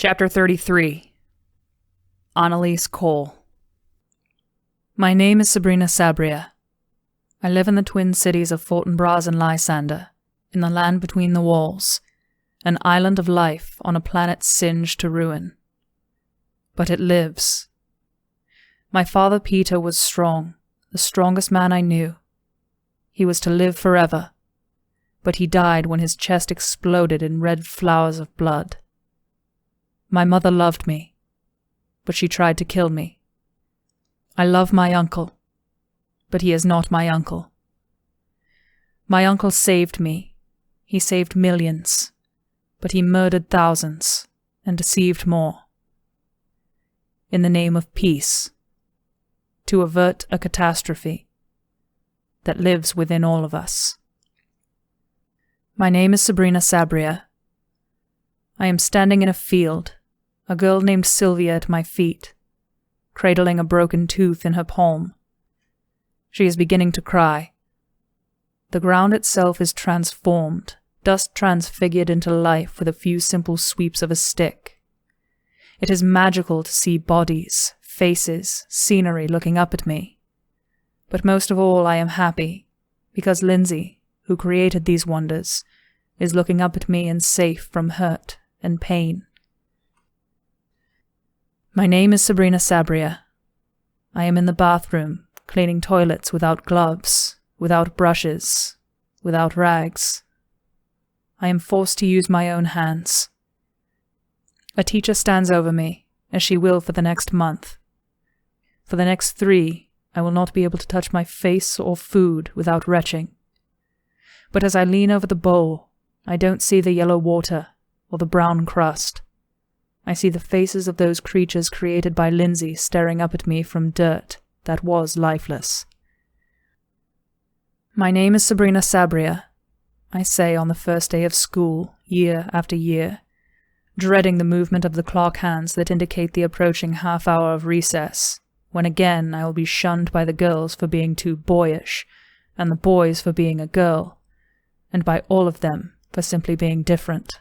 Chapter 33. Annalise Cole. My name is Sabrina Sabria. I live in the twin cities of Fortinbras and Lysander, in the land between the walls, an island of life on a planet singed to ruin. But it lives. My father Peter was strong, the strongest man I knew. He was to live forever, but he died when his chest exploded in red flowers of blood. My mother loved me, but she tried to kill me. I love my uncle, but he is not my uncle. My uncle saved me. He saved millions, but he murdered thousands and deceived more. In the name of peace, to avert a catastrophe that lives within all of us. My name is Sabrina Sabria. I am standing in a field, a girl named Sylvia at my feet, cradling a broken tooth in her palm. She is beginning to cry. The ground itself is transformed, dust transfigured into life with a few simple sweeps of a stick. It is magical to see bodies, faces, scenery looking up at me. But most of all I am happy, because Lindsay, who created these wonders, is looking up at me and safe from hurt and pain. My name is Sabrina Sabria. I am in the bathroom, cleaning toilets without gloves, without brushes, without rags. I am forced to use my own hands. A teacher stands over me, as she will for the next month. For the next 3, I will not be able to touch my face or food without retching. But as I lean over the bowl, I don't see the yellow water or the brown crust. I see the faces of those creatures created by Lindsay staring up at me from dirt that was lifeless. My name is Sabrina Sabria, I say on the first day of school, year after year, dreading the movement of the clock hands that indicate the approaching half-hour of recess, when again I will be shunned by the girls for being too boyish, and the boys for being a girl, and by all of them for simply being different.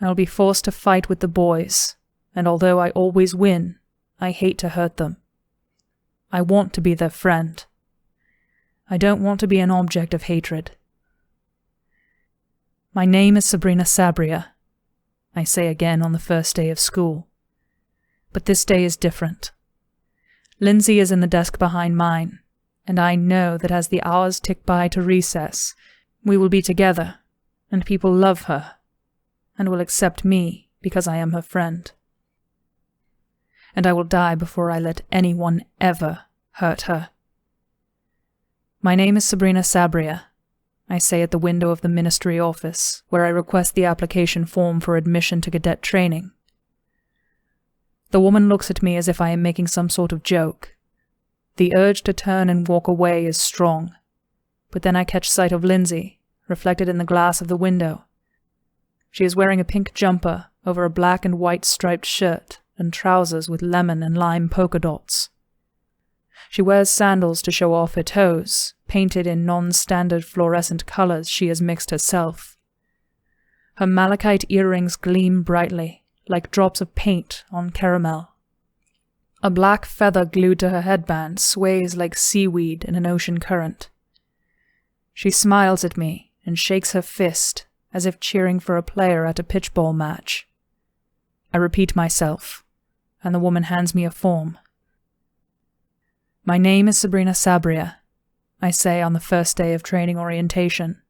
I will be forced to fight with the boys, and although I always win, I hate to hurt them. I want to be their friend. I don't want to be an object of hatred. My name is Sabrina Sabria, I say again on the first day of school. But this day is different. Lindsay is in the desk behind mine, and I know that as the hours tick by to recess, we will be together, and people love her, and will accept me because I am her friend. And I will die before I let anyone ever hurt her. My name is Sabrina Sabria, I say at the window of the ministry office, where I request the application form for admission to cadet training. The woman looks at me as if I am making some sort of joke. The urge to turn and walk away is strong, but then I catch sight of Lindsay, reflected in the glass of the window. She is wearing a pink jumper over a black and white striped shirt and trousers with lemon and lime polka dots. She wears sandals to show off her toes, painted in non-standard fluorescent colors she has mixed herself. Her malachite earrings gleam brightly, like drops of paint on caramel. A black feather glued to her headband sways like seaweed in an ocean current. She smiles at me and shakes her fist, as if cheering for a player at a pitchball match. I repeat myself, and the woman hands me a form. My name is Sabrina Sabria, I say on the first day of training orientation.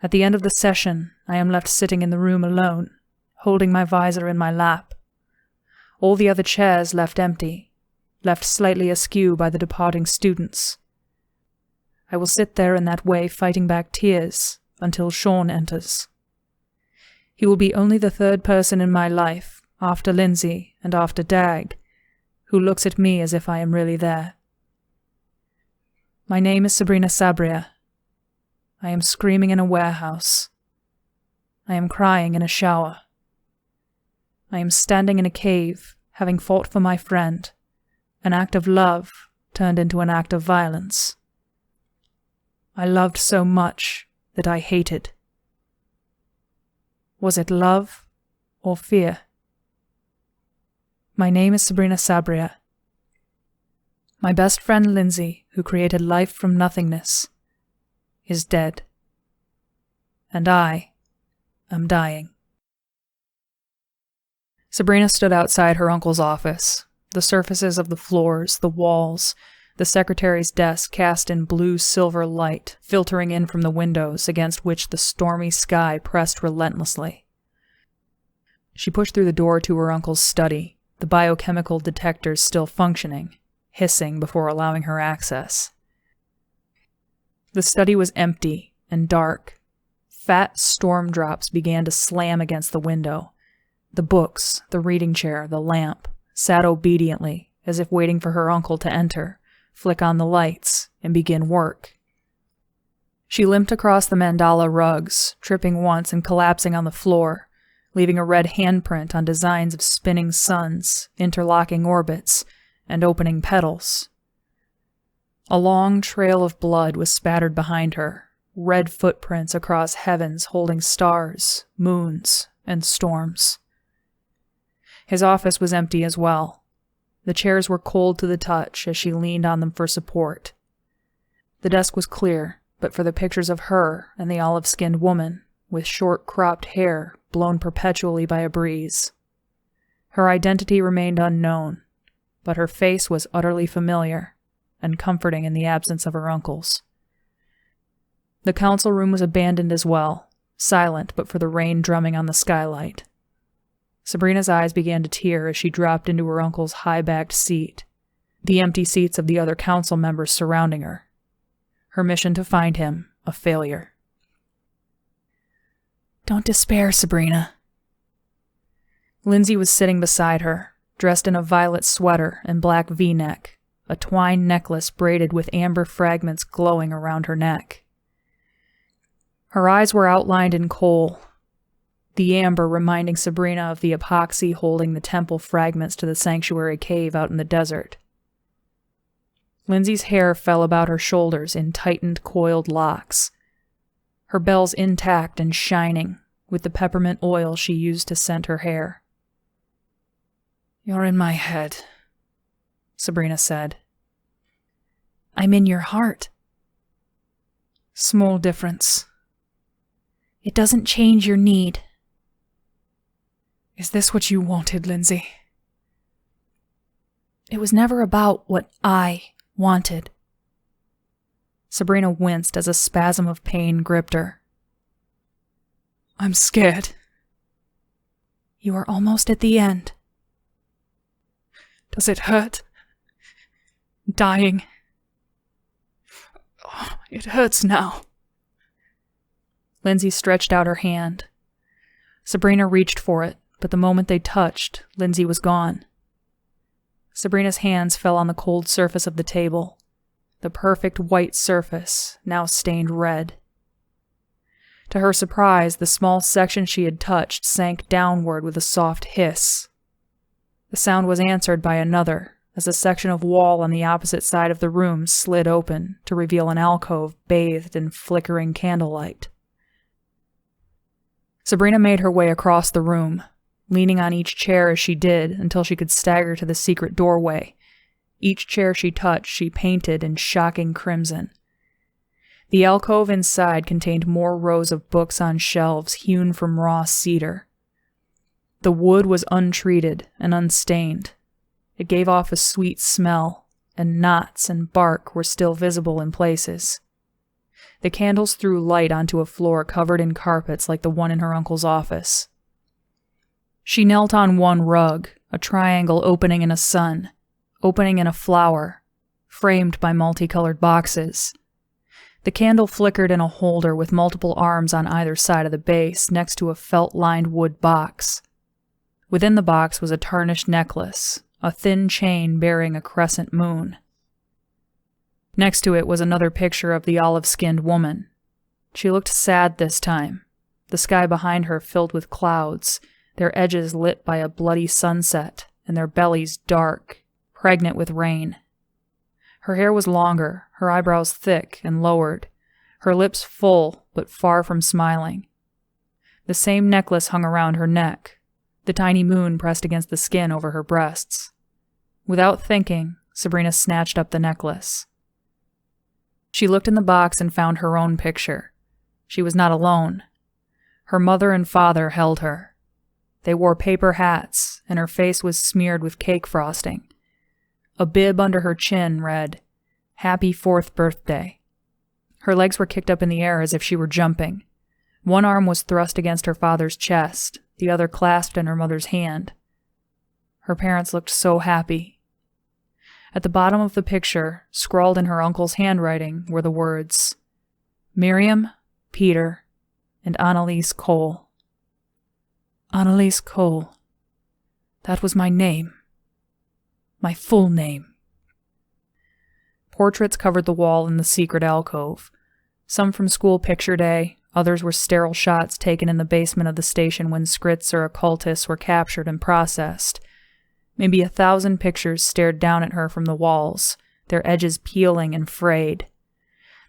At the end of the session, I am left sitting in the room alone, holding my visor in my lap. All the other chairs left empty, left slightly askew by the departing students. I will sit there in that way fighting back tears until Sean enters. He will be only the 3rd person in my life, after Lindsay and after Dag, who looks at me as if I am really there. My name is Sabrina Sabria. I am screaming in a warehouse. I am crying in a shower. I am standing in a cave, having fought for my friend, an act of love turned into an act of violence. I loved so much that I hated. Was it love or fear. My name is Sabrina Sabria. My best friend Lindsay, who created life from nothingness, is dead. And I am dying. Sabrina stood outside her uncle's office. The surfaces of the floors, the walls, the secretary's desk cast in blue-silver light, filtering in from the windows against which the stormy sky pressed relentlessly. She pushed through the door to her uncle's study, the biochemical detectors still functioning, hissing before allowing her access. The study was empty and dark. Fat storm drops began to slam against the window. The books, the reading chair, the lamp sat obediently, as if waiting for her uncle to enter, flick on the lights, and begin work. She limped across the mandala rugs, tripping once and collapsing on the floor, leaving a red handprint on designs of spinning suns, interlocking orbits, and opening petals. A long trail of blood was spattered behind her, red footprints across heavens holding stars, moons, and storms. His office was empty as well. The chairs were cold to the touch as she leaned on them for support. The desk was clear, but for the pictures of her and the olive-skinned woman, with short cropped hair blown perpetually by a breeze. Her identity remained unknown, but her face was utterly familiar and comforting in the absence of her uncle's. The council room was abandoned as well, silent but for the rain drumming on the skylight. Sabrina's eyes began to tear as she dropped into her uncle's high-backed seat, the empty seats of the other council members surrounding her. Her mission to find him a failure. Don't despair, Sabrina. Lindsay was sitting beside her, dressed in a violet sweater and black V-neck, a twine necklace braided with amber fragments glowing around her neck. Her eyes were outlined in kohl, the amber reminding Sabrina of the epoxy holding the temple fragments to the sanctuary cave out in the desert. Lindsay's hair fell about her shoulders in tightened, coiled locks, her bells intact and shining with the peppermint oil she used to scent her hair. You're in my head, Sabrina said. I'm in your heart. Small difference. It doesn't change your need. Is this what you wanted, Lindsay? It was never about what I wanted. Sabrina winced as a spasm of pain gripped her. I'm scared. You are almost at the end. Does it hurt? Dying. Oh, it hurts now. Lindsay stretched out her hand. Sabrina reached for it, but the moment they touched, Lindsay was gone. Sabrina's hands fell on the cold surface of the table, the perfect white surface, now stained red. To her surprise, the small section she had touched sank downward with a soft hiss. The sound was answered by another, as a section of wall on the opposite side of the room slid open to reveal an alcove bathed in flickering candlelight. Sabrina made her way across the room, leaning on each chair as she did until she could stagger to the secret doorway. Each chair she touched she painted in shocking crimson. The alcove inside contained more rows of books on shelves hewn from raw cedar. The wood was untreated and unstained. It gave off a sweet smell, and knots and bark were still visible in places. The candles threw light onto a floor covered in carpets like the one in her uncle's office. She knelt on one rug, a triangle opening in a sun, opening in a flower, framed by multicolored boxes. The candle flickered in a holder with multiple arms on either side of the base next to a felt-lined wood box. Within the box was a tarnished necklace, a thin chain bearing a crescent moon. Next to it was another picture of the olive-skinned woman. She looked sad this time, the sky behind her filled with clouds, their edges lit by a bloody sunset, and their bellies dark, pregnant with rain. Her hair was longer, her eyebrows thick and lowered, her lips full but far from smiling. The same necklace hung around her neck, the tiny moon pressed against the skin over her breasts. Without thinking, Sabrina snatched up the necklace. She looked in the box and found her own picture. She was not alone. Her mother and father held her. They wore paper hats, and her face was smeared with cake frosting. A bib under her chin read, "Happy 4th birthday." Her legs were kicked up in the air as if she were jumping. One arm was thrust against her father's chest, the other clasped in her mother's hand. Her parents looked so happy. At the bottom of the picture, scrawled in her uncle's handwriting, were the words, "Miriam, Peter, and Annalise Cole." Annalise Cole. That was my name. My full name. Portraits covered the wall in the secret alcove. Some from school picture day, others were sterile shots taken in the basement of the station when scrits or occultists were captured and processed. Maybe 1,000 pictures stared down at her from the walls, their edges peeling and frayed.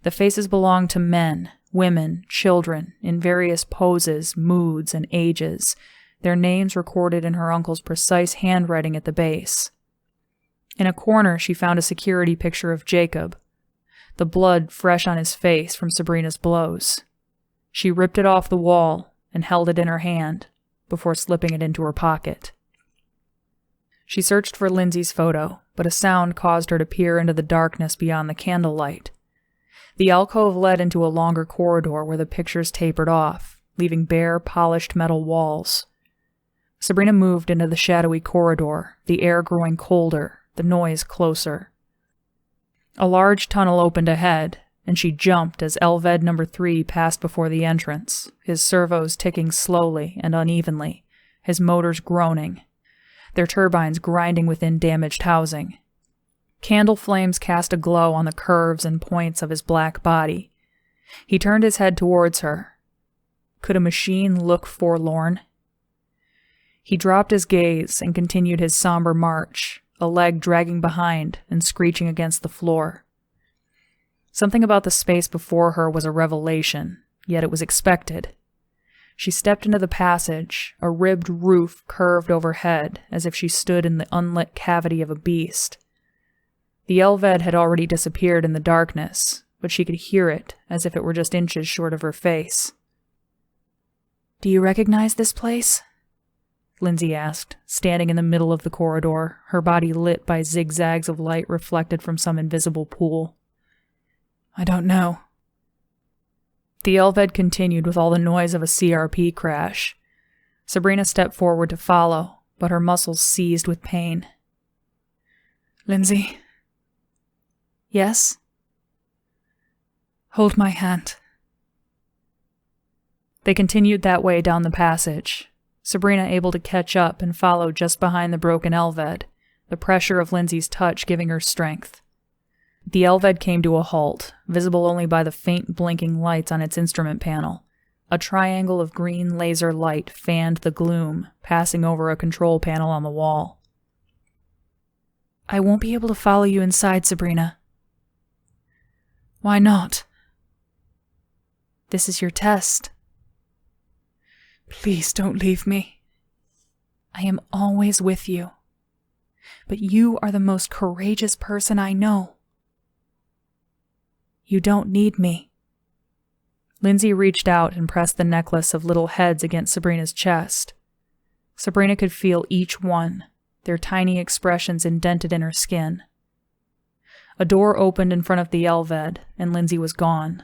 The faces belonged to men, women, children, in various poses, moods, and ages, their names recorded in her uncle's precise handwriting at the base. In a corner, she found a security picture of Jacob, the blood fresh on his face from Sabrina's blows. She ripped it off the wall and held it in her hand before slipping it into her pocket. She searched for Lindsay's photo, but a sound caused her to peer into the darkness beyond the candlelight. The alcove led into a longer corridor where the pictures tapered off, leaving bare, polished metal walls. Sabrina moved into the shadowy corridor, the air growing colder, the noise closer. A large tunnel opened ahead, and she jumped as Elved No. 3 passed before the entrance, his servos ticking slowly and unevenly, his motors groaning, their turbines grinding within damaged housing. Candle flames cast a glow on the curves and points of his black body. He turned his head towards her. Could a machine look forlorn? He dropped his gaze and continued his somber march, a leg dragging behind and screeching against the floor. Something about the space before her was a revelation, yet it was expected. She stepped into the passage, a ribbed roof curved overhead as if she stood in the unlit cavity of a beast. The Elved had already disappeared in the darkness, but she could hear it as if it were just inches short of her face. "Do you recognize this place?" Lindsay asked, standing in the middle of the corridor, her body lit by zigzags of light reflected from some invisible pool. "I don't know." The Elved continued with all the noise of a CRP crash. Sabrina stepped forward to follow, but her muscles seized with pain. "Lindsay." "Yes?" "Hold my hand." They continued that way down the passage, Sabrina able to catch up and follow just behind the broken Elved, the pressure of Lindsay's touch giving her strength. The Elved came to a halt, visible only by the faint blinking lights on its instrument panel. A triangle of green laser light fanned the gloom, passing over a control panel on the wall. "I won't be able to follow you inside, Sabrina." "Why not?" "This is your test." "Please don't leave me." "I am always with you. But you are the most courageous person I know." "You don't need me." Lindsay reached out and pressed the necklace of little heads against Sabrina's chest. Sabrina could feel each one, their tiny expressions indented in her skin. A door opened in front of the Elved, and Lindsay was gone.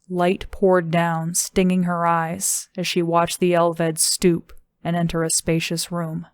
Light poured down, stinging her eyes, as she watched the Elved stoop and enter a spacious room.